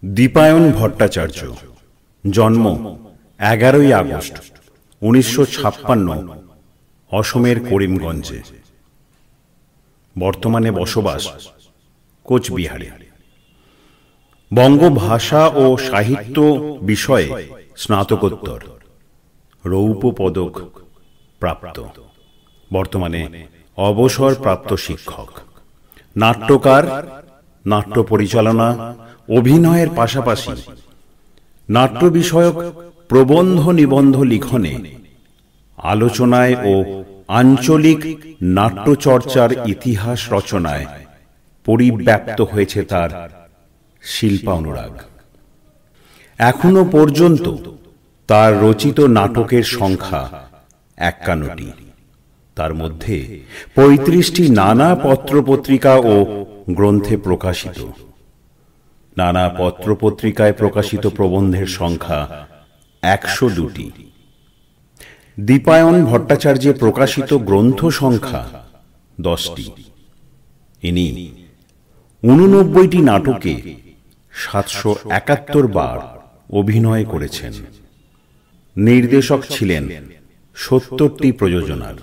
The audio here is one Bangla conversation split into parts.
দীপায়ন ভট্টাচার্য, জন্ম 11ই আগস্ট 1956, অসমের করিমগঞ্জে। বর্তমানে বসবাস কোচবিহারে। বঙ্গ ভাষা ও সাহিত্য বিষয়ে স্নাতকোত্তর, রৌপ্য পদক প্রাপ্ত। বর্তমানে অবসরপ্রাপ্ত শিক্ষক, নাট্যকার, নাট্য পরিচালনা, অভিনয়ের পাশাপাশি নাট্য বিষয়ক প্রবন্ধ নিবন্ধ লিখনে, আলোচনায় ও আঞ্চলিক নাট্যচর্চার ইতিহাস রচনায় পরিব্যাপ্ত হয়েছে তার শিল্পানুরাগ। এখনো পর্যন্ত তার রচিত নাটকের সংখ্যা 51টি। তার মধ্যে 35টি নানা পত্রপত্রিকা ও গ্রন্থে প্রকাশিত। নানা পত্রপত্রিকায় প্রকাশিত প্রবন্ধের সংখ্যা 102টি। দীপায়ন ভট্টাচার্যের প্রকাশিত গ্রন্থ সংখ্যা 10টি। ইনি 89টি নাটকে 771 বার অভিনয় করেছেন। নির্দেশক ছিলেন 70টি প্রযোজনার।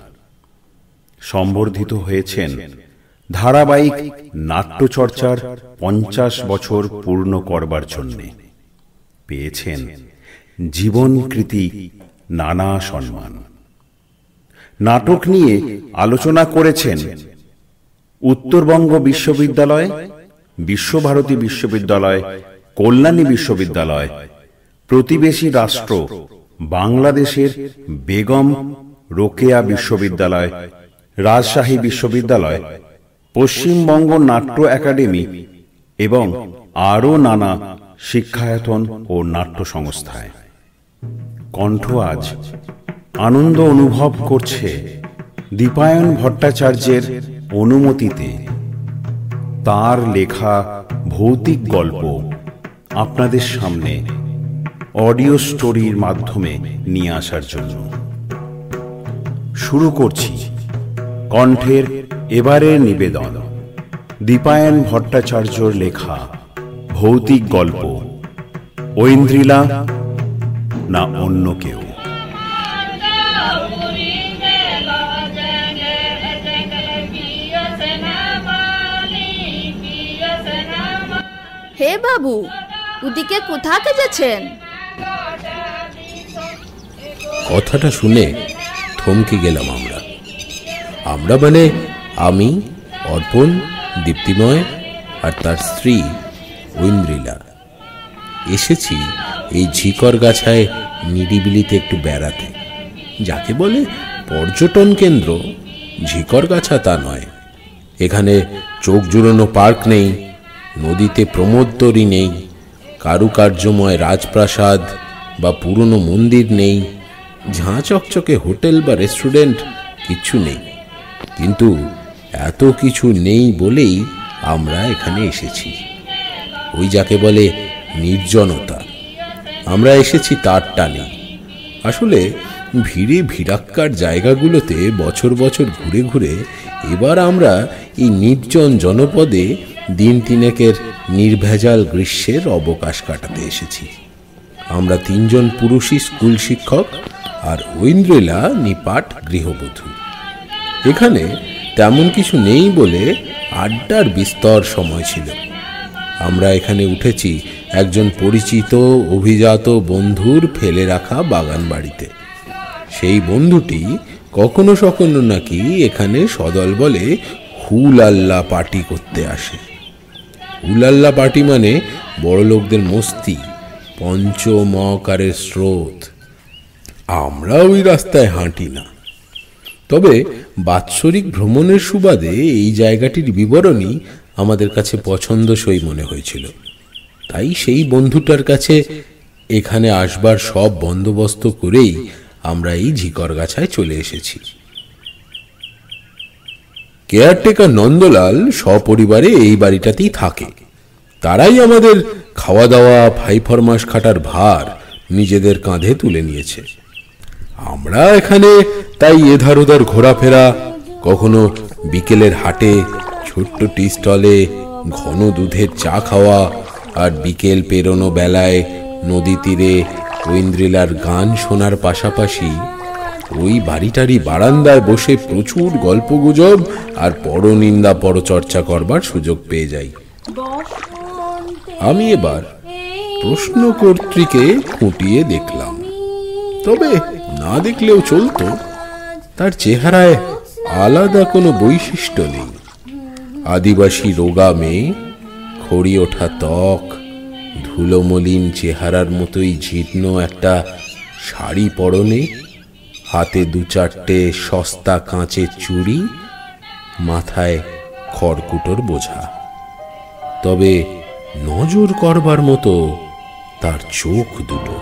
সম্বর্ধিত হয়েছেন ধারাবাহিক নাট্যচর্চার 50 বছর পূর্ণ করবার জন্যে। পেয়েছেন জীবনকৃতি নানা সম্মান। নাটক নিয়ে আলোচনা করেছেন উত্তরবঙ্গ বিশ্ববিদ্যালয়, বিশ্বভারতী বিশ্ববিদ্যালয়, কল্যাণী বিশ্ববিদ্যালয়, প্রতিবেশী রাষ্ট্র বাংলাদেশের বেগম রোকেয়া বিশ্ববিদ্যালয়, রাজশাহী বিশ্ববিদ্যালয়, পশ্চিমবঙ্গ নাট্য একাডেমি এবং আরও নানা শিক্ষায়তন ও নাট্য সংস্থায়। কণ্ঠ আজ আনন্দ অনুভব করছে দীপায়ন ভট্টাচার্যের অনুমতিতে তার লেখা ভৌতিক গল্প আপনাদের সামনে অডিও স্টোরির মাধ্যমে নিয়ে আসার জন্য। শুরু করছি কণ্ঠের এবারের নিবেদন, দীপায়ন ভট্টাচার্যর লেখা ভৌতিক গল্প ঐন্দ্রিলা না অন্য কেউ। হে বাবু, ওদিকে কোথাকে যাচ্ছেন? কথাটা শুনে থমকে গেলাম আমরা। আমরা মানে আমি, অর্পণ, দীপ্তিময় আর তার স্ত্রী ঐন্দ্রিলা এসেছি এই ঝিকরগাছায় নিরিবিলিতে একটু বেড়াতে। যাকে বলে পর্যটন কেন্দ্র, ঝিকরগাছা তা নয়। এখানে চোখ জুড়োনো পার্ক নেই, নদীতে প্রমোদতরী নেই, কারুকার্যময় রাজপ্রাসাদ বা পুরনো মন্দির নেই, ঝাঁ চকচকে হোটেল বা রেস্টুরেন্ট কিচ্ছু নেই। কিন্তু এত কিছু নেই বলেই আমরা এখানে এসেছি। ওই যাকে বলে নির্জনতা। আমরা এসেছি তার টানে। আসলে ভিড়ে ভিড়াক্কার জায়গাগুলোতে বছর বছর ঘুরে ঘুরে এবার আমরা এই নির্জন জনপদে দিন তিনেকের নির্ভেজাল গ্রীষ্মের অবকাশ কাটাতে এসেছি। আমরা 3 জন পুরুষই স্কুল শিক্ষক আর ঐন্দ্রিলা নিপাট গৃহবধূ। এখানে তেমন কিছু নেই বলে আড্ডার বিস্তর সময় ছিল। আমরা এখানে উঠেছি একজন পরিচিত অভিজাত বন্ধুর ফেলে রাখা বাগান বাড়িতে। সেই বন্ধুটি কখনো সখনো নাকি এখানে সদল বলে হুলাল্লা পার্টি করতে আসে। হুলাল্লা পার্টি মানে বড় লোকদের মস্তি, পঞ্চমকারের স্রোত। আমরা ওই রাস্তায় হাঁটি না। তবে বাৎসরিক ভ্রমণের সুবাদে এই জায়গাটির বিবরণী আমাদের কাছে পছন্দসই মনে হয়েছিল। তাই সেই বন্ধুটার কাছে এখানে আসবার সব বন্দোবস্ত করেই আমরা এই ঝিকরগাছায় চলে এসেছি। কেয়ারটেকার নন্দলাল সপরিবারে এই বাড়িটাতেই থাকে। তারাই আমাদের খাওয়া দাওয়া, ফাই ফরমাস খাটার ভার নিজেদের কাঁধে তুলে নিয়েছে। আমরা এখানে তাই এধার ওধার ঘোরাফেরা, কখনো বিকেলের হাটে, ছোট্ট টি স্টলে ঘন দুধের চা খাওয়া, আর বিকেল পেরোনো বেলায় নদী তীরে ঐন্দ্রিলার গান শোনার পাশাপাশি ওই বাড়িটারই বারান্দায় বসে প্রচুর গল্পগুজব আর পরনিন্দা পরচর্চা করবার সুযোগ পেয়ে যাই। আমি এবার প্রশ্নকর্ত্রীকে খুঁটিয়ে দেখলাম, তবে না দেখলেও চলতো। তার চেহারায় আলাদা কোনো বৈশিষ্ট্য নেই। আদিবাসী রোগা মেয়ে, খড়ি ওঠা ত্বক, ধুলোমলিন চেহারার মতোই জীর্ণ একটা শাড়ি পরনে, হাতে দু চারটে সস্তা কাঁচের চুড়ি, মাথায় খড়কুটোর বোঝা। তবে নজর করবার মতো তার চোখ দুটো,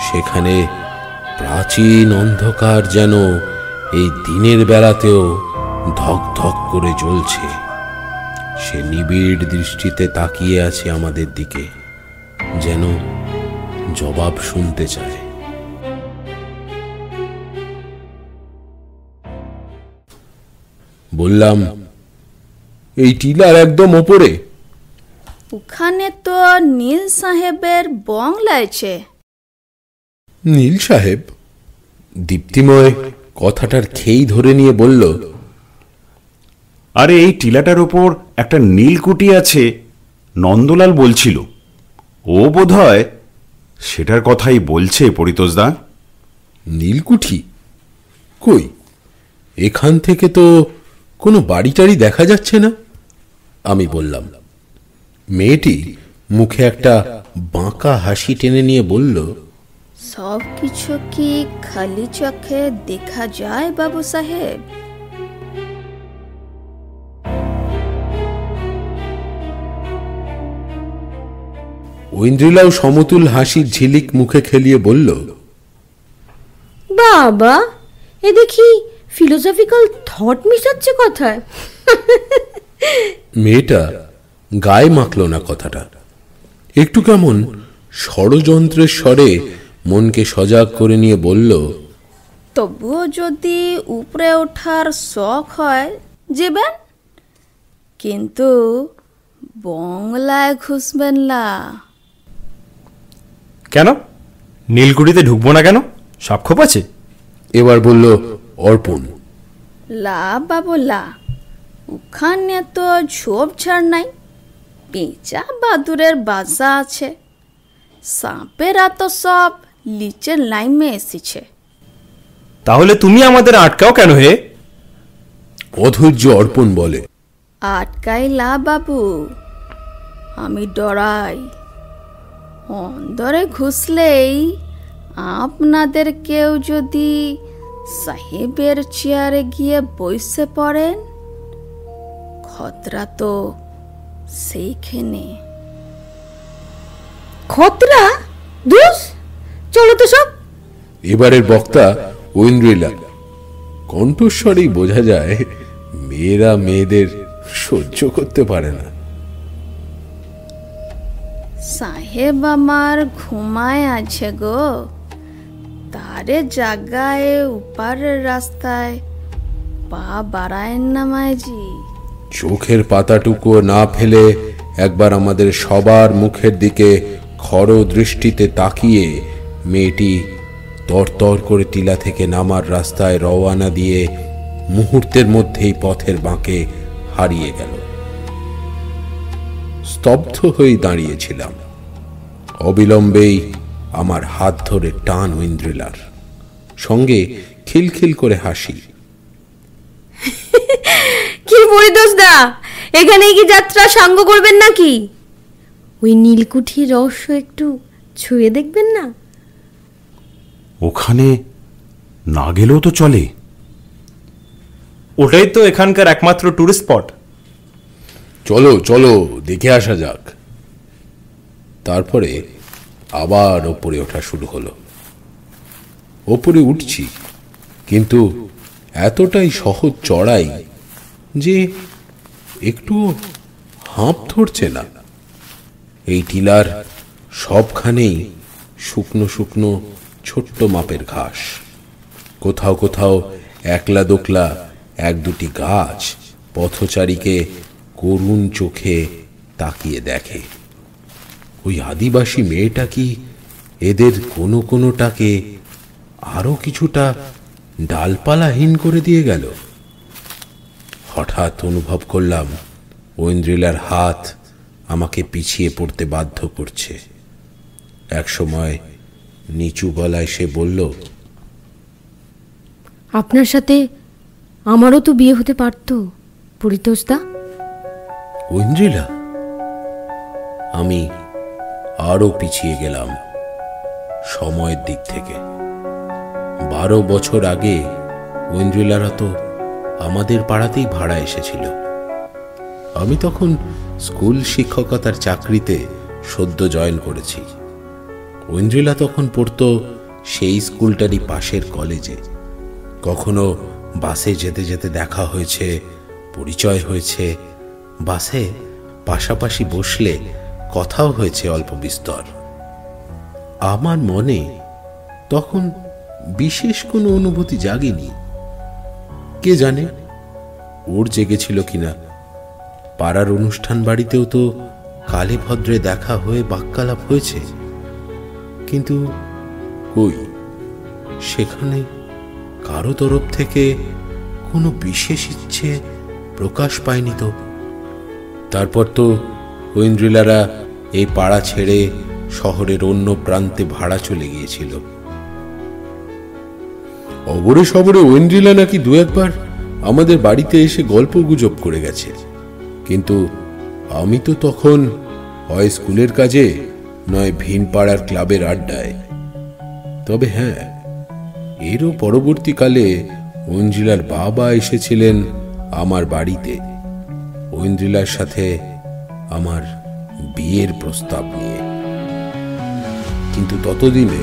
সেখানে প্রাচীন অন্ধকার যেন এই দিনের বেলাতেও ধক ধক করে জ্বলছে। সে নিবিড় দৃষ্টিতে তাকিয়ে আছে আমাদের দিকে, যেন জবাব শুনতে চায়। বললাম, এই টিলার একদম ওপরে। ওখানে তো নীল সাহেবের বংলা আছে। নীল সাহেব? দীপ্তিময় কথাটার খেই ধরে নিয়ে বলল, আরে এই টিলাটার ওপর একটা নীলকুঠি আছে, নন্দলাল বলছিল। ও বোধহয় সেটার কথাই বলছে পরিতোষদা। নীলকুঠি? কই, এখান থেকে তো কোনো বাড়িটারি দেখা যাচ্ছে না। আমি বললাম। মেয়েটি মুখে একটা বাঁকা হাসি টেনে নিয়ে বলল, সব কিছু কি খালি চোখে দেখা যায় বাবু সাহেব? ঐন্দ্রিলাও সমতুল হাসির ঝিলিক মুখে খেলিয়ে বলল, বাবা, এ দেখি ফিলোসফিক্যাল থট মিশাচ্ছে কথায়। মেয়েটা গায়ে মাখল না কথাটা, একটু কেমন ষড়যন্ত্রের স্বরে মনকে সজাগ করে নিয়ে বলল, তবুও যদি উপরে ওঠার শখ হয় যাবেন, কিন্তু বংলায় ঘুষবেন না। কেন? নীলকুঠিতে ঢুকবো না কেন? সব খোপ আছে? এবার বলল অর্পণ। লা বাবু লা, ওখানে তো ঝোপ ঝাড় নাই, পেঁচা বাদুরের বাসা আছে, সাপেরা তো সব লিচের লাইমে এসেছে। তাহলে তুমি আমাদের আটকাও কেন হে? অধৈর্য অর্পণ বলে, আটকাই লা বাবু, আমি ডরাই। অন্দরে ঘুষলেই আপনাদের কেউ যদি সাহেবের চেয়ারে গিয়ে বসে পড়েন, খতরা তো সেইখানে। খতরা? দুস, চলো তো সব। এবারের বক্তা ঐন্দ্রিলা। কণ্ঠস্বরেই বোঝা যায় মেয়েরা মেয়েদের সহ্য করতে পারে না। সাহেব আমার ঘুমায় আছে গো, তারে জাগায় উপারের রাস্তায় পা বাড়ায় না মাইজি। চোখের পাতাটুকু না ফেলে একবার আমাদের সবার মুখের দিকে খড় দৃষ্টিতে তাকিয়ে মেয়েটি তরতর করে টিলা থেকে নামার রাস্তায় রওয়ানা দিয়ে মুহূর্তের মধ্যেই পথের বাঁকে হারিয়ে গেল। স্তব্ধ হয়ে দাঁড়িয়েছিলাম। অবিলম্বেই আমার হাত ধরে টান ঐন্দ্রিলার, সঙ্গে খিলখিল করে হাসি। কি পরিতোষ দা, এখানে কি যাত্রা সাঙ্গ করবেন নাকি? ওই নীলকুঠির রহস্য একটু ছুঁয়ে দেখবেন না? ওখানে না গেলেও তো চলে। ওটাই তো এখানকার একমাত্র টুরিস্ট স্পট। চলো চলো, দেখে আসা যাক। তারপরে আবার ওপরে ওঠা শুরু হলো। ওপরে উঠছি, কিন্তু এতটাই সহজ চড়াই যে একটু হাঁপ ধরছে না। এই টিলার সবখানেই শুকনো শুকনো ছোট্ট মাপের ঘাস, কোথাও কোথাও একলা দোকলা এক দুটি গাছ পথচারীকে করুণ চোখে তাকিয়ে দেখে। ওই আদিবাসী মেয়েটা কি এদের কোনো কোনোটাকে আরো কিছুটা ডালপালাহীন করে দিয়ে গেল? হঠাৎ অনুভব করলাম ঐন্দ্রিলার হাত আমাকে পিছিয়ে পড়তে বাধ্য করছে। এক সময় নিচু গলায় সে বলল, আপনার সাথে আমারও তো বিয়ে হতে পারতো পরিতোষদা। ঐন্দ্রিলা? আমি আরো পিছিয়ে গেলাম সময়ের দিক থেকে। 12 বছর আগে ঐন্দ্রিলারা তো আমাদের পাড়াতেই ভাড়া এসেছিল। আমি তখন স্কুল শিক্ষকতার চাকরিতে সদ্য জয়েন করেছি। ঐন্দ্রিলা তখন পড়তো সেই স্কুলটারই পাশের কলেজে। কখনো বাসে যেতে যেতে দেখা হয়েছে, পরিচয় হয়েছে, বাসে পাশাপাশি বসলে কথাও হয়েছে অল্প বিস্তর। আমার মনে তখন বিশেষ কোনো অনুভূতি জাগেনি। কে জানে ওর জেগেছিল কিনা। পাড়ার অনুষ্ঠান বাড়িতেও তো কালে ভদ্রে দেখা হয়ে বাক্যালাপ হয়েছে, কিন্তু কই সেখানে কারো তরফ থেকে কোনো বিশেষ ইচ্ছে প্রকাশ পায়নি তো। তারপর তো ঐন্দ্রিলারা এই পাড়া ছেড়ে শহরের অন্য প্রান্তে ভাড়া চলে গিয়েছিল। অবরে সবরে ঐন্দ্রিলা নাকি 2-1 আমাদের বাড়িতে এসে গল্প গুজব করে গেছে, কিন্তু আমি তো তখন হয় স্কুলের কাজে নয় ভিন পাড়ার ক্লাবের আড্ডায়। তবে হ্যাঁ, এরও পরবর্তীকালে ঐন্দ্রিলার বাবা এসেছিলেন আমার বাড়িতে ঐন্দ্রিলার সাথে আমার বিয়ের প্রস্তাব নিয়ে। কিন্তু ততদিনে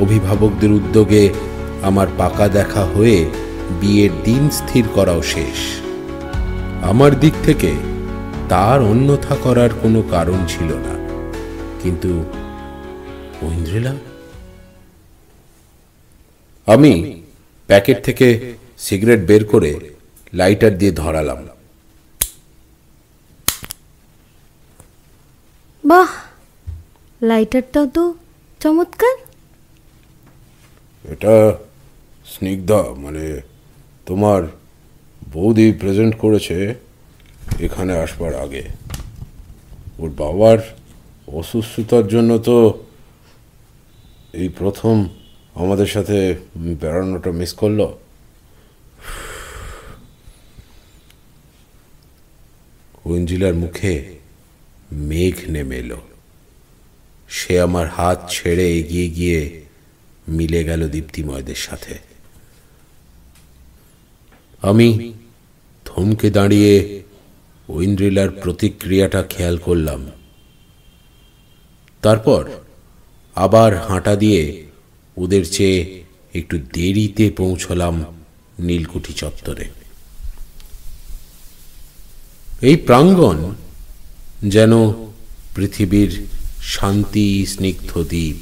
অভিভাবকদের উদ্যোগে আমার পাকা দেখা হয়ে বিয়ের দিন স্থির করাও শেষ। আমার দিক থেকে তার অন্যথা করার কোনো কারণ ছিল না। কিন্তু ঐন্দ্রিলা? আমি প্যাকেট থেকে সিগারেট বের করে লাইটার দিয়ে ধরালাম। বাহ, লাইটারটাও তো চমৎকার। এটা স্নিগ্ধা, মানে তোমার বৌদি প্রেজেন্ট করেছে এখানে আসবার আগে। ওর বাবার অসুস্থতার জন্য তো এই প্রথম আমাদের সাথে বেড়ানোটা মিস করলো। ঐন্দ্রিলার মুখে মেঘ নেমে এলো। সে আমার হাত ছেড়ে এগিয়ে গিয়ে মিলে গেল দীপ্তিময়দের সাথে। আমি থমকে দাঁড়িয়ে ঐন্দ্রিলার প্রতিক্রিয়াটা খেয়াল করলাম। তারপর আবার হাঁটা দিয়ে ওদের চেয়ে একটু দেরিতে পৌঁছলাম নীলকুঠি চত্বরে। এই প্রাঙ্গণ যেন পৃথিবীর শান্তি স্নিগ্ধ দ্বীপ।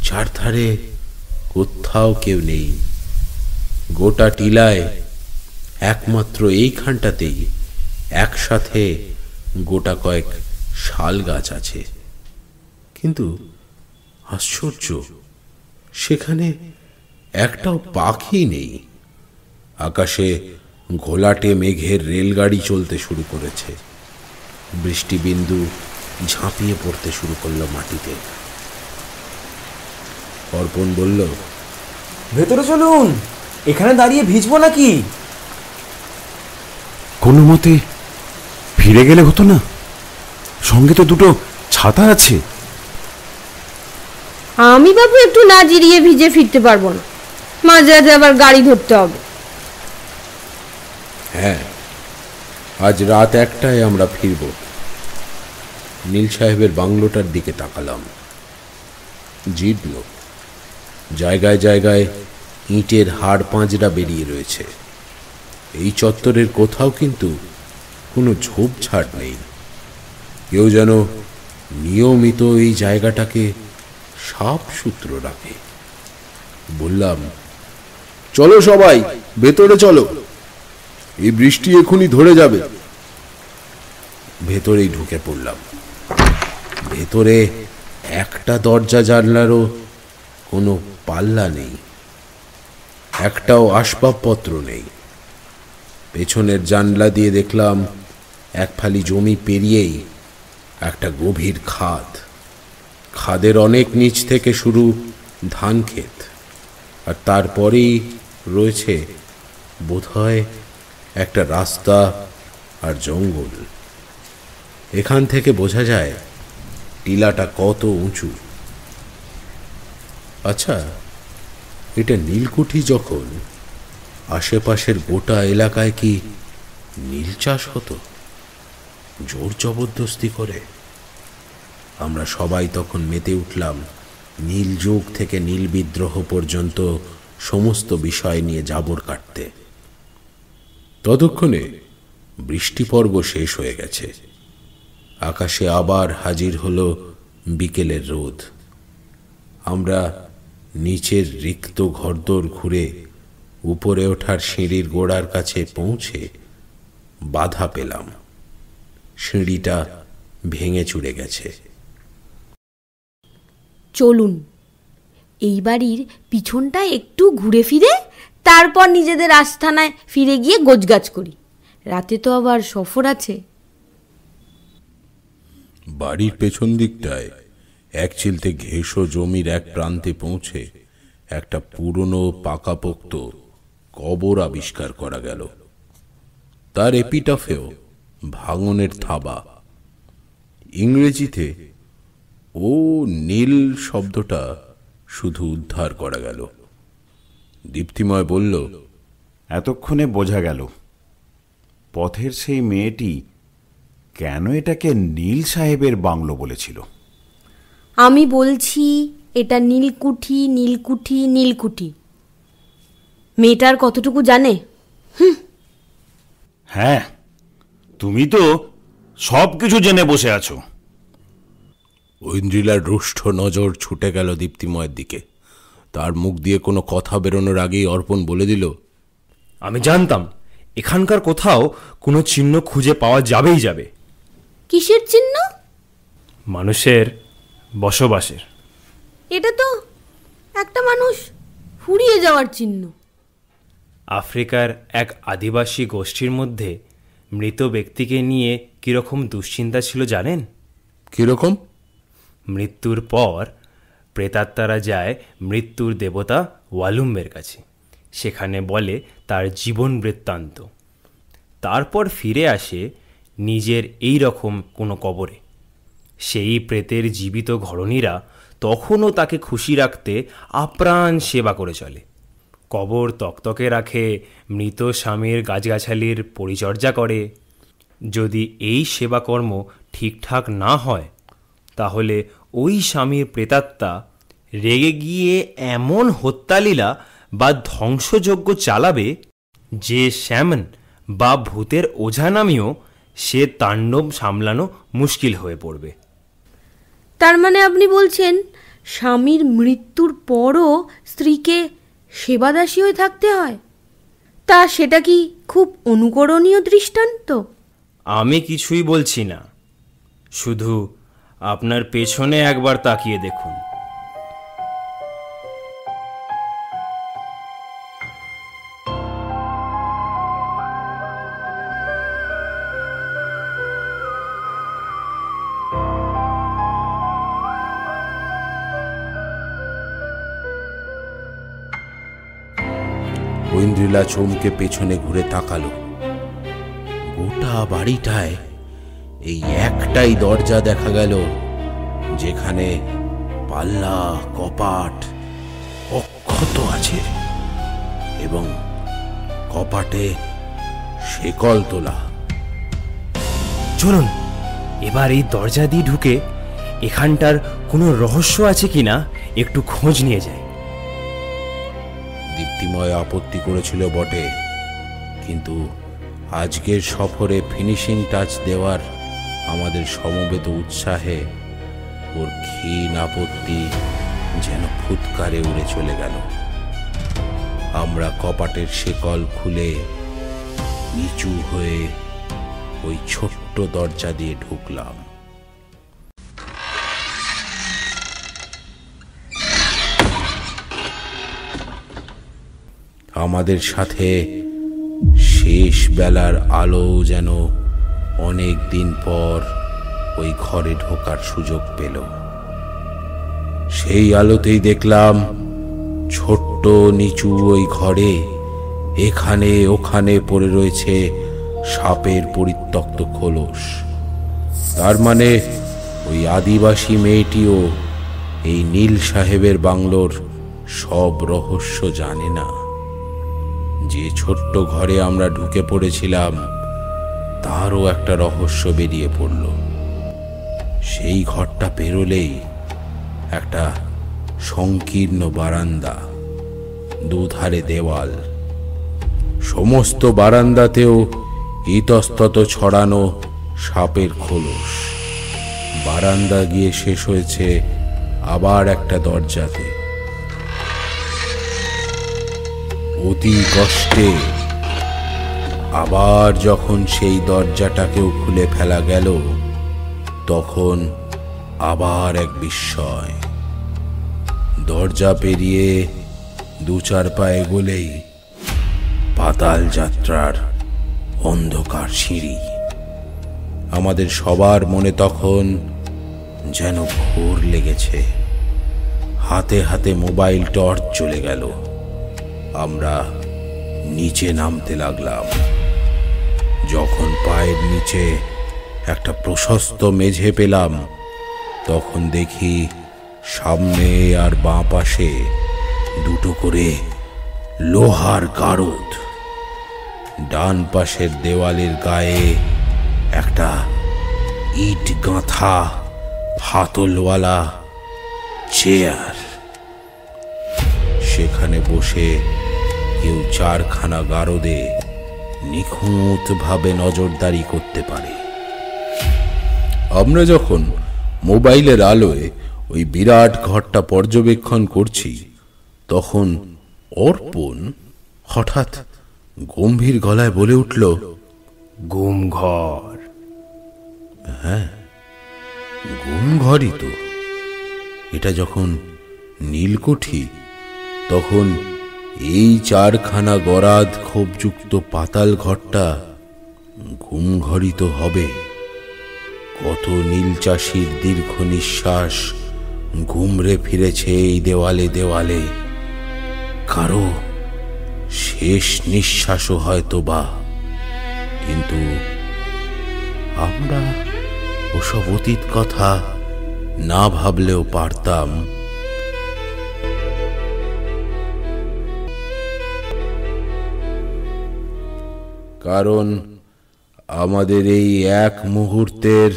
চারধারে কোথাও কেউ নেই। গোটা টিলায় একমাত্র এইখানটাতেই একসাথে গোটা কয়েক শাল গাছ আছে। কিন্তু আশ্চর্য, সেখানে একটাও পাখি নেই। আকাশে ঘোলাটে মেঘের রেলগাড়ি চলতে শুরু করেছে। বৃষ্টিবিন্দু ঝাঁপিয়ে পড়তে শুরু করলো মাটিতে। অর্পণ বলল, ভেতরে চলুন, এখানে দাঁড়িয়ে ভিজবো নাকি? কোনো মতে ফিরে গেলে হতো না? সঙ্গে তো 2টো ছাতা আছে। আমি বাবু একটু না জিরিয়ে ভিজে ফিরতে পারবো না, মাঝরাতে আবার গাড়ি ধরতে হবে। হ্যাঁ, আজ রাত 1টায় আমরা ফিরব। নীল সাহেবের বাংলোটার দিকে তাকালাম। জীর্ণ, জায়গায় জায়গায় ইটের হাড় পাঁজরা বেরিয়ে রয়েছে। এই চত্বরের কোথাও কিন্তু কোনো ঝোপঝাড় নেই। কেউ যেন নিয়মিত এই জায়গাটাকে সাফ সূত্র রাখে। বললাম, চলো সবাই ভেতরে চলো, এই বৃষ্টি এখনই ধরে যাবে। ভেতরেই ঢুকে পড়লাম। ভেতরে একটা দরজা জানলারও কোনো পাল্লা নেই, একটাও আসবাবপত্র নেই। পেছনের জানলা দিয়ে দেখলাম এক ফালি জমি পেরিয়েই একটা গভীর খাদ। খাদের অনেক নিচ থেকে শুরু ধান ক্ষেত, আর তারপরেই রয়েছে বোধহয় একটা রাস্তা আর জঙ্গল। এখান থেকে বোঝা যায় টিলাটা কত উঁচু। আচ্ছা, এটা নীলকুঠি যখন, আশেপাশের গোটা এলাকায় কি নীল চাষ হতো জোর জবরদস্তি করে? আমরা সবাই তখন মেতে উঠলাম নীল যুগ থেকে নীল বিদ্রোহ পর্যন্ত সমস্ত বিষয় নিয়ে জাবর কাটতে। ততক্ষণে বৃষ্টি পর্ব শেষ হয়ে গেছে। আকাশে আবার হাজির হলো বিকেলের রোদ। আমরা নিচের রিক্ত ঘরদোর ঘুরে উপরে ওঠার সিঁড়ির গোড়ার কাছে পৌঁছে বাধা পেলাম। সিঁড়িটা ভেঙে চুরে গেছে। চলুন এই বাড়ির পিছনটা একটু ঘুরে ফিরে তারপর নিজেদের আস্থানায় ফিরে গিয়ে গোছগাছ করি। রাতে তো আবার সফর আছে। বাড়ির পেছন দিকটায় এক চিলতে ঘেঁষো জমির এক প্রান্তে পৌঁছে একটা পুরনো পাকাপোক্ত কবর আবিষ্কার করা গেল। তার এপিটাফেও ভাঙনের থাবা। ইংরেজিতে ও নীল শব্দটা শুধু উদ্ধার করা গেল। দীপ্তিময় বলল, এতক্ষণে বোঝা গেল পথের সেই মেয়েটি কেন এটাকে নীল সাহেবের বাংলো বলেছিল। আমি বলছি এটা নীলকুঠি, নীলকুঠি, নীলকুঠি। মেয়েটার কতটুকু জানে? হ্যাঁ, তুমি তো সব কিছু জেনে বসে আছো। ঐন্দ্রিলার রুষ্ট নজর ছুটে গেল দীপ্তিময়ের দিকে। তার মুখ দিয়ে কোনো কথা বেরোনোর আগেই অর্পণ বলে দিল, আমি জানতাম এখানকার কোথাও কোনো চিহ্ন খুঁজে পাওয়া যাবেই যাবে। কিসের চিহ্ন? মানুষের বসবাসের। এটা তো একটা মানুষ ফুরিয়ে যাওয়ার চিহ্ন। আফ্রিকার এক আদিবাসী গোষ্ঠীর মধ্যে মৃত ব্যক্তিকে নিয়ে কীরকম দুশ্চিন্তা ছিল জানেন? কিরকম? মৃত্যুর পর প্রেতাত্মারা যায় মৃত্যুর দেবতা ওয়ালুম্বের কাছে। সেখানে বলে তার জীবন বৃত্তান্ত। তারপর ফিরে আসে নিজের এই রকম কোনো কবরে। সেই প্রেতের জীবিত ঘরণীরা তখনও তাকে খুশি রাখতে আপ্রাণ সেবা করে চলে। কবর তকতকে রাখে, মৃত স্বামীর গাছগাছালির পরিচর্যা করে। যদি এই সেবাকর্ম ঠিকঠাক না হয় তাহলে ওই স্বামীর প্রেতাত্মা রেগে গিয়ে এমন হত্যালীলা বা ধ্বংসযজ্ঞ চালাবে যে শ্যামন বা ভূতের ওঝা নামেও সে তাণ্ডব সামলানো মুশকিল হয়ে পড়বে। তার মানে আপনি বলছেন স্বামীর মৃত্যুর পরও স্ত্রীকে সেবাদাসী হয়ে থাকতে হয়? তা সেটা কি খুব অনুকরণীয় দৃষ্টান্ত? আমি কিছুই বলছি না, শুধু আপনার পেছনে একবার তাকিয়ে দেখুন। ঐন্দ্রিলা চমকে পেছনে ঘুরে তাকালো। গোটা বাড়িটায় এই একটাই দরজা দেখা গেল, যেখানে পাল্লা কপাট অক্ষত আছে এবং কপাটে শেকল তোলা। চলুন এবার এই দরজা দিয়ে ঢুকে এখানটার কোনো রহস্য আছে কিনা একটু খোঁজ নিয়ে যায়। দীপ্তিময় আপত্তি করেছিল বটে, কিন্তু আজকের সফরে ফিনিশিং টাচ দেওয়ার আমাদের সমবেত উৎসাহে ওর ক্ষীণ আপত্তি যেন ফুৎকারে উড়ে চলে গেল। আমরা কপাটের শেকল খুলে নিচু হয়ে ওই ছোট্ট দরজা দিয়ে ঢুকলাম। আমাদের সাথে শেষ বেলার আলো যেন অনেক দিন পর ওই ঘরে ঢোকার সুযোগ পেল। সেই আলোতেই দেখলাম ছোট্ট নিচু ওই ঘরে এখানে ওখানে পড়ে রয়েছে সাপের পরিত্যক্ত খোলস। তার মানে ওই আদিবাসী মেয়েটিও এই নীল সাহেবের বাংলোর সব রহস্য জানে না। যে ছোট্ট ঘরে আমরা ঢুকে পড়েছিলাম তারও একটা রহস্য বেরিয়ে পড়ল। সেই ঘরটা পেরোলেই একটা সংকীর্ণ বারান্দা, দুধারে দেওয়াল, সমস্ত বারান্দাতেও ইতস্তত ছড়ানো সাপের খোলস। বারান্দা গিয়ে শেষ হয়েছে আবার একটা দরজাতে। অতি কষ্টে আবার যখন সেই দরজাটাকেও খুলে ফেলা গেল, তখন আবার এক বিস্ময়। দরজা পেরিয়ে 2-4 পা এগোলেই পাতাল যাত্রার অন্ধকার সিঁড়ি। আমাদের সবার মনে তখন যেন ভোর লেগেছে। হাতে হাতে মোবাইল টর্চ চলে গেল। আমরা নিচে নামতে লাগলাম। যখন পায়ের নিচে একটা প্রশস্ত মেঝে পেলাম, তখন দেখি সামনে আর বাঁ পাশে 2টো করে লোহার গারদ। ডান পাশের দেওয়ালের গায়ে একটা ইট গাঁথা হাতলওয়ালা চেয়ার। সেখানে বসে কেউ 4খানা গারদে নিখুঁতভাবে নজরদারি করতে পারে। আমরা যখন মোবাইলের আলোয় ওই বিরাট ঘরটা পর্যবেক্ষণ করছি, তখন অর্পণ হঠাৎ গম্ভীর গলায় বলে উঠল, গুম ঘর। হ্যাঁ, গুম ঘরই তো। এটা যখন নীলকুঠি, তখন এই 4খানা গরাদ খোপযুক্ত পাতাল ঘরটা ঘুম ঘরই তো হবে। কত নীল চাষির দীর্ঘ নিঃশ্বাস ঘুমরে ফিরেছে এই দেওয়ালে দেওয়ালে। কারো শেষ নিঃশ্বাসও হয়তো বা। কিন্তু আমরা ওসব অতীত কথা না ভাবলেও পারতাম। কারণ আমাদের এই এক মুহূর্তের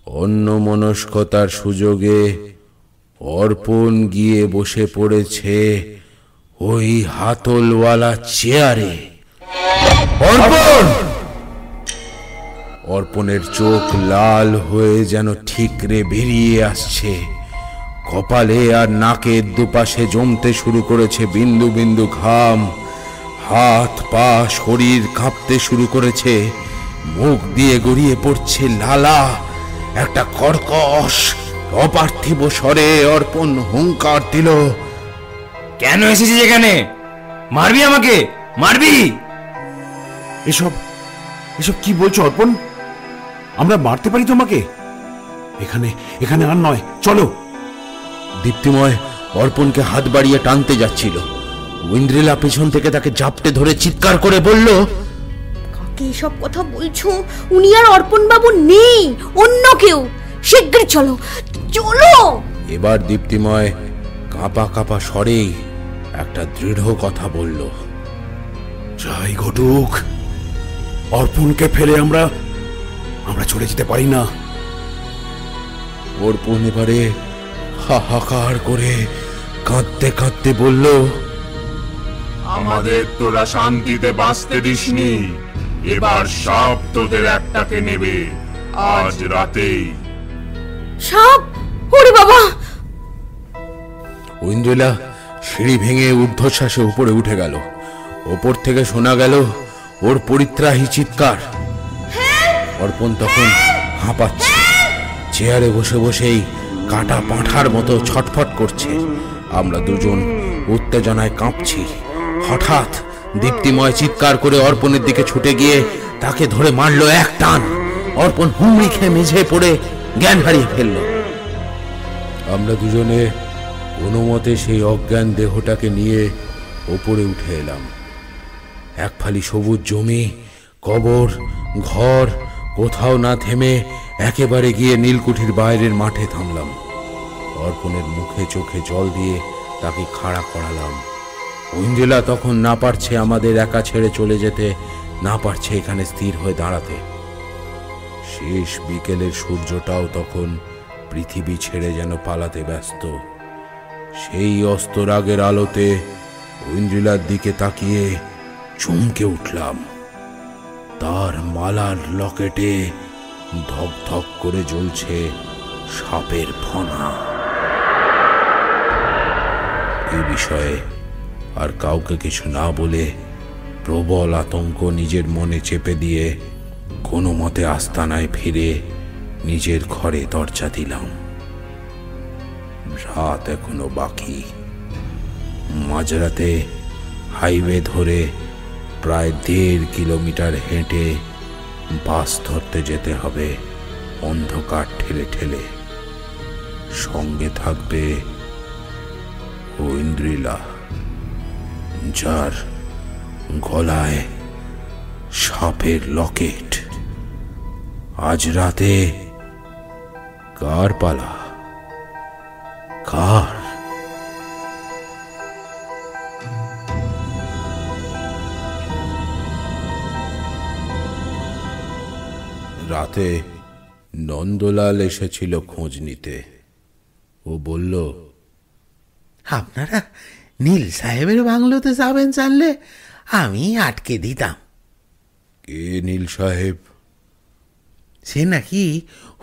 অন্যমনস্কতার সুযোগে অর্পণ গিয়ে বসে পড়েছে ওই হাতলওয়ালা চেয়ারে। অর্পণ! অর্পণের চোখ লাল হয়ে যেন ঠিকরে বেরিয়ে আসছে। কপালে আর নাকের দুপাশে জমতে শুরু করেছে বিন্দু বিন্দু ঘাম। হাত পা শরীর কাঁপতে শুরু করেছে। মুখ দিয়ে গড়িয়ে পড়ছে লালা। একটা কর্কশ অপার্থিব স্বরে অর্পণ হুঙ্কার দিল, কেন এসেছিস এখানে? মারবি আমাকে? মারবি? এসব এসব কি বলছো অর্পণ? আমরা মারতে পারি তোমাকে? এখানে এখানে আর নয়, চলো। দীপ্তিময় অর্পণকে হাত বাড়িয়ে টানতে যাচ্ছিল। ঐন্দ্রিলা পেছন থেকে তাকে জাপটে ধরে চিৎকার করে বলল, কাকে এসব কথা বলছো? উনি আর অর্পণ বাবু নেই, অন্য কেউ। শিগগির চলো চলো। এবার দীপ্তিময় কাঁপা কাঁপা স্বরেই একটা দৃঢ় কথা বলল, যাই ঘটুক, অর্পণকে ফেলে আমরা চলে যেতে পারি না। অর্পণ এবারে হাহাকার করে কাঁদতে কাঁদতে বলল, আমাদের তোরা শান্তিতে বাঁচতে দিসনি, এবার সাপ তোদের একটাকে নেবে আজ রাতেই। সাপ? ওরে বাবা! ঐন্দ্রিলা সিঁড়ি ভেঙে ঊর্ধ্বশ্বাসে উপরে উঠে গেল। ওপর থেকে শোনা গেল ওর পরিত্রাহী চিৎকার। অর্পণ তখন হাঁপাচ্ছে, চেয়ারে বসে বসেই কাটা পাঁঠার মতো ছটফট করছে। আমরা দুজন উত্তেজনায় কাঁপছি। হঠাৎ দীপ্তিময় চিৎকার করে অর্পণের দিকে ছুটে গিয়ে তাকে ধরে মারলো এক টান। অর্পণ হুমড়ি খেয়ে মেঝে পড়ে জ্ঞান হারিয়ে ফেলল। আমরা দুজনে কোনো মতে সেই অজ্ঞান দেহটাকে নিয়ে ওপরে উঠে এলাম। এক ফালি সবুজ জমি, কবর, ঘর, কোথাও না থেমে একেবারে গিয়ে নীলকুঠির বাইরের মাঠে থামলাম। অর্পণের মুখে চোখে জল দিয়ে তাকে খাড়া করালাম। ঐন্দ্রিলা তখন না পারছে আমাদের একা ছেড়ে চলে যেতে, না পারছে এখানে স্থির হয়ে দাঁড়াতে। শেষ বিকেলের সূর্যটাও তখন পৃথিবী ছেড়ে যেন পালাতে ব্যস্ত। সেই অস্তরাগের আলোতে ঐন্দ্রিলার দিকে তাকিয়ে চমকে উঠলাম। তার মালার লকেটে ধক ধক করে জ্বলছে সাপের ফনা। এ বিষয়ে আর কাউকে কিছু না বলে প্রবল আতঙ্ক নিজের মনে চেপে দিয়ে কোনো মতে আস্তানায় ফিরে নিজের ঘরে দরজা দিলাম। রাত এখনো বাকি। মাঝরাতে হাইওয়ে ধরে প্রায় 1.5 কিলোমিটার হেঁটে বাস ধরতে যেতে হবে অন্ধকার ঠেলে ঠেলে। সঙ্গে থাকবে ঐন্দ্রিলা, যার গলায় সাপের লকেট। আজ রাতে কার পালা? কার? রাতে নন্দলাল এসেছিল খোঁজ নিতে। ও বলল, আপনারা নীল সাহেবের বাংলোতে যাবেন জানলে আমি আটকে দিতাম। কে নীল সাহেব? সে নাকি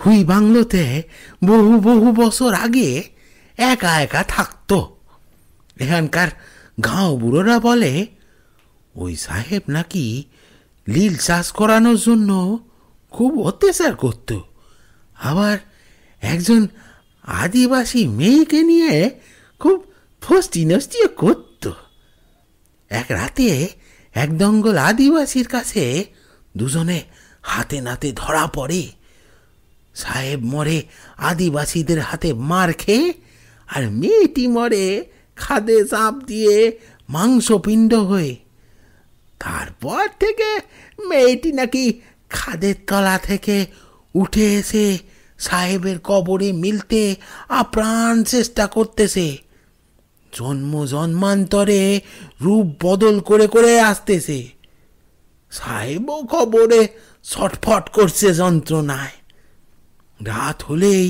হুই বাংলোতে বহু বহু বছর আগে একা একা থাকতো। এখানকার গাঁও বুড়োরা বলে ওই সাহেব নাকি লীল চাষ করানোর জন্য খুব অত্যাচার করত। আবার একজন আদিবাসী মেয়েকে নিয়ে খুব ফষ্টি নষ্টিও করত। এক রাতে এক দঙ্গল আদিবাসীর কাছে দুজনে হাতে নাতে ধরা পড়ে। সাহেব মরে আদিবাসীদের হাতে মার খেয়ে, আর মেয়েটি মরে খাদে চাপ দিয়ে মাংসপিণ্ড হয়ে। তারপর থেকে মেয়েটি নাকি খাদের তলা থেকে উঠে এসে সাহেবের কবরে মিলতে আপ্রাণ চেষ্টা করতেছে। জন্ম জন্মান্তরে রূপ বদল করে করে আসতেছে। সাহেবও কবরে ছটফট করছে যন্ত্রণায়। রাত হলেই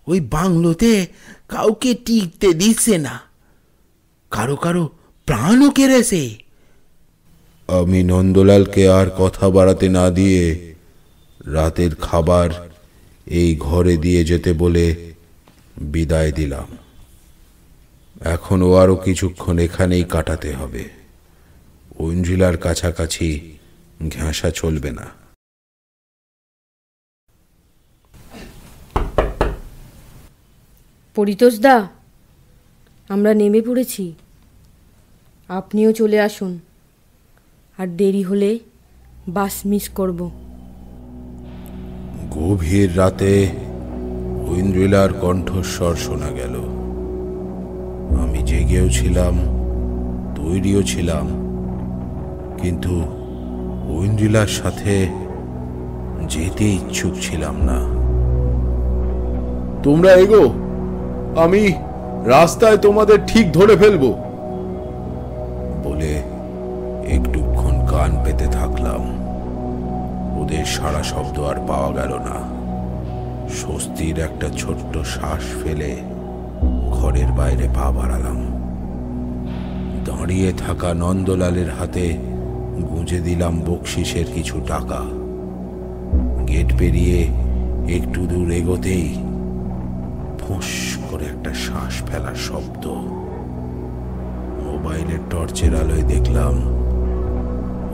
ওই বাংলোতে কাউকে টিকতে দিচ্ছে না। কারো কারো প্রাণও কেড়েছে। আমি নন্দলালকে আর কথা বাড়াতে না দিয়ে রাতের খাবার এই ঘরে দিয়ে যেতে বলে বিদায় দিলাম। এখনো আরো কিছুক্ষণ এখানেই কাটাতে হবে। ঐন্দ্রিলার কাছাকাছি ঘেঁষা চলবে না। পরিতোষদা, আমরা নেমে পড়েছি, আপনিও চলে আসুন। আর দেরি হলে বাস মিস করব। গভীর রাতে ঐন্দ্রিলার কণ্ঠস্বর শোনা গেল। আমি জেগেও ছিলাম, তৈরিও ছিলাম, কিন্তু ঐন্দ্রিলার সাথে যেতে ইচ্ছুক ছিলাম না। তোমরা এগো, আমি রাস্তায় তোমাদের ঠিক ধরে ফেলবো বলে একটুক্ষণ কান পেতে থাকলাম। ওদের সারা শব্দ আর পাওয়া গেল না। স্বস্তির একটা ছোট্ট শ্বাস ফেলে ঘরের বাইরে পা বাড়ালাম। দাঁড়িয়ে থাকা নন্দলালের হাতে গুঁজে দিলাম বকশিসের কিছু টাকা। গেট পেরিয়ে একটু দূর এগোতেই ফোঁস করে একটা শ্বাস ফেলার শব্দ। মোবাইলের টর্চের আলোয় দেখলাম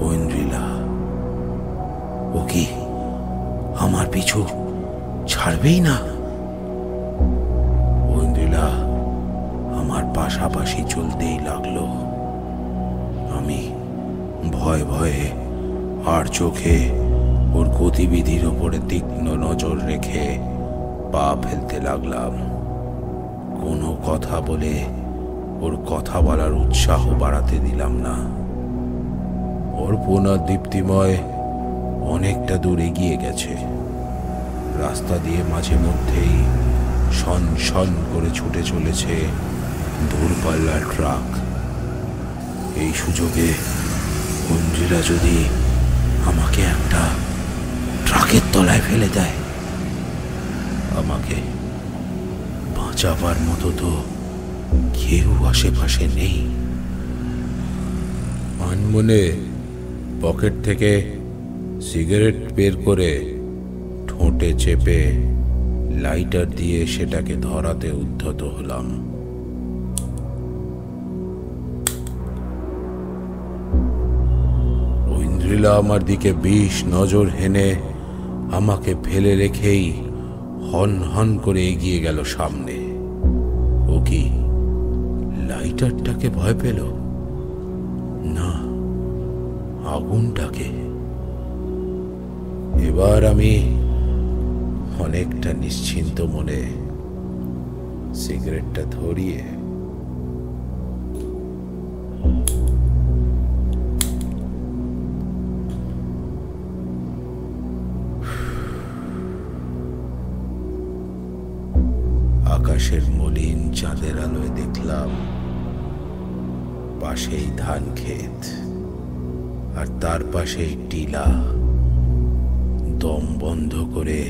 ঐন্দ্রিলা। ও কি আমার পিছু ছাড়বেই না? ঐন্দ্রিলা আমার পাশাপাশি চলতেই লাগলো। আমি ভয়ে ভয়ে আর চোখে ওর গতিবিধির ওপরে তীক্ষ্ণ নজর রেখে পা ফেলতে লাগলাম। কোনো কথা বলে ওর কথা বলার উৎসাহ বাড়াতে দিলাম না। অর্পণ আর দীপ্তিময় অনেকটা দূর এগিয়ে গেছে। রাস্তা দিয়ে মাঝে মধ্যেই শন শন করে ছুটে চলেছে দূরপাল্লার ট্রাক। এই সুযোগে ঐন্দ্রিলা যদি আমাকে একটা ট্রাকের তলায় ফেলে দেয়, আমাকে বাঁচাবার মতো তো কেউ আশেপাশে নেই। আনমনে পকেট থেকে সিগারেট বের করে ঠোঁটে চেপে লাইটার দিয়ে সেটাকে ধরাতে উদ্যত হলাম। ঐন্দ্রিলা আমার দিকে বিষ নজর হেনে আমাকে ফেলে রেখেই হন হন করে এগিয়ে গেল সামনে। ও কি লাইটারটাকে ভয় পেল? না, আগুনটাকে। এবার আমি অনেকটা নিশ্চিন্ত মনে সিগারেটটা ধরিয়ে আকাশের মলিন চাঁদের আলোয় দেখলাম পাশেই ধান ক্ষেত, আর তার পাশেই টিলা। দম বন্ধ করে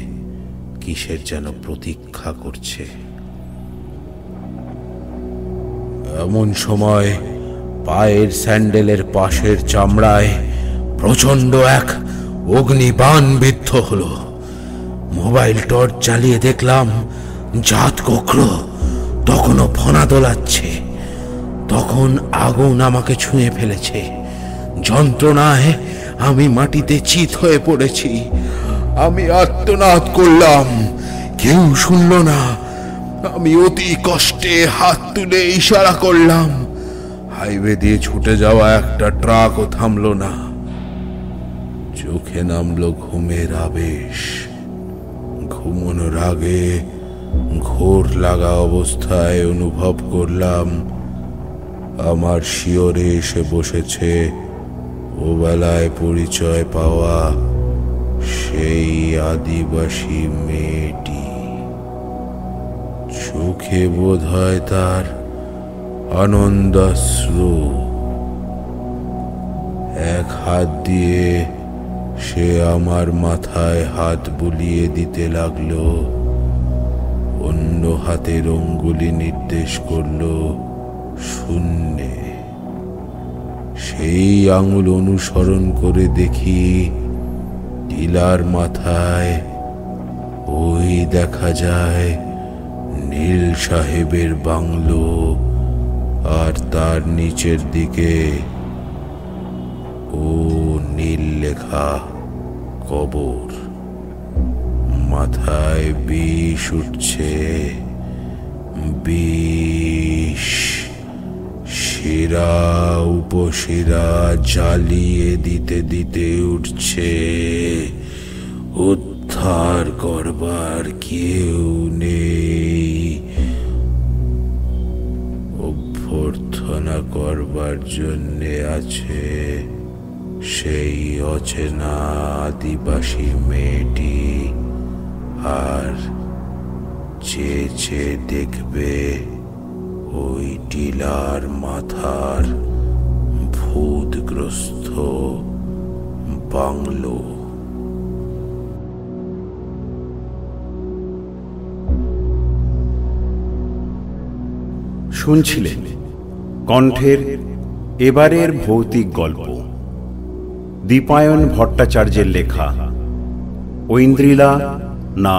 কিসের যেন প্রতীক্ষা করছে। এমন সময় পায়ের স্যান্ডেলের পাশের চামড়ায় প্রচন্ড এক অগ্নিবাণ বিদ্ধ হলো। মোবাইল টর্চ চালিয়ে দেখলাম জাত কোকড়ো তখনও ফনা দোলাচ্ছে। তখন আগুন আমাকে ছুঁয়ে ফেলেছে। যন্ত্রণায় আমি মাটিতে চিত হয়ে পড়েছি। আমি আর্তনাদ করলাম, কেউ শুনল না। আমি অতি কষ্টে হাত তুলে ইশারা করলাম। হাইওয়ে দিয়ে ছুটে যাওয়া একটা ট্রাকও থামল না। চোখে নামলো ঘুমের আবেশ। ঘুমানোর আগে ঘোর লাগা অবস্থায় অনুভব করলাম আমার শিয়রে এসে বসেছে ওবেলায় পরিচয় পাওয়া সেই আদিবাসী মেয়েটি। চোখে বোধ হয় তার আনন্দাশ্রু। এক হাত দিয়ে সে আমার মাথায় হাত বুলিয়ে দিতে লাগলো, অন্য হাতের অঙ্গুলি নির্দেশ করলো শূন্যে। সেই আঙুল অনুসরণ করে দেখি টিলার মাথায় ওই দেখা যায় নীল সাহেবের বাংলো, আর তার নিচের দিকে ও নীল লেখা কবর। মাথায় বিষ উঠছে, বিষ। শিরা উপশিরা জ্বালিয়ে দিতে দিতে উঠছে। উদ্ধার করবার কেউ নেই, অভ্যর্থনা করবার জন্যে আছে সেই অচেনা আদিবাসী মেয়েটি, আর চেয়ে দেখবে ওই টিলার মাথার ভূতগ্রস্ত বাংলো। শুনছিলেন কণ্ঠের এবারের ভৌতিক গল্প দীপায়ন ভট্টাচার্যের লেখা ঐন্দ্রিলা না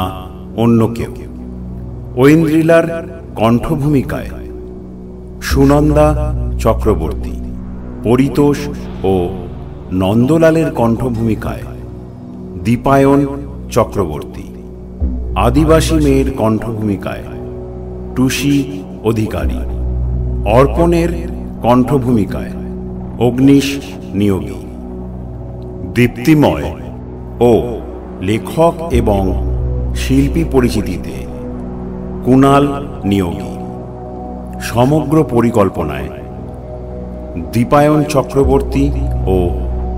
অন্য কেউ। ঐন্দ্রিলার কণ্ঠভূমিকায় সুনন্দা চক্রবর্তী, পরিতোষ ও নন্দলালের কণ্ঠভূমিকায় দীপায়ন চক্রবর্তী, আদিবাসী মেয়ের কণ্ঠভূমিকায় টুসি অধিকারী, অর্পণের কণ্ঠভূমিকায় অগ্নিশ নিয়োগী। দীপ্তিময় ও লেখক এবং শিল্পী পরিচিতিতে কুণাল নিয়োগী। সমগ্র পরিকল্পনায় দীপায়ন চক্রবর্তী ও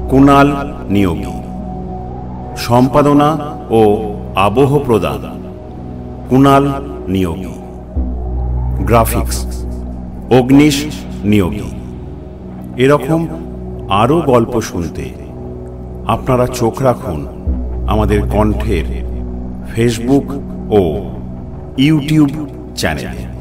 কুণাল নিয়োগী। সম্পাদনা ও আবহ প্রদান কুণাল নিয়োগী। গ্রাফিক্স অগ্নিশ নিয়োগী। এরকম আরও গল্প শুনতে আপনারা চোখ রাখুন আমাদের কণ্ঠের ফেসবুক ও ইউটিউব চ্যানেলে।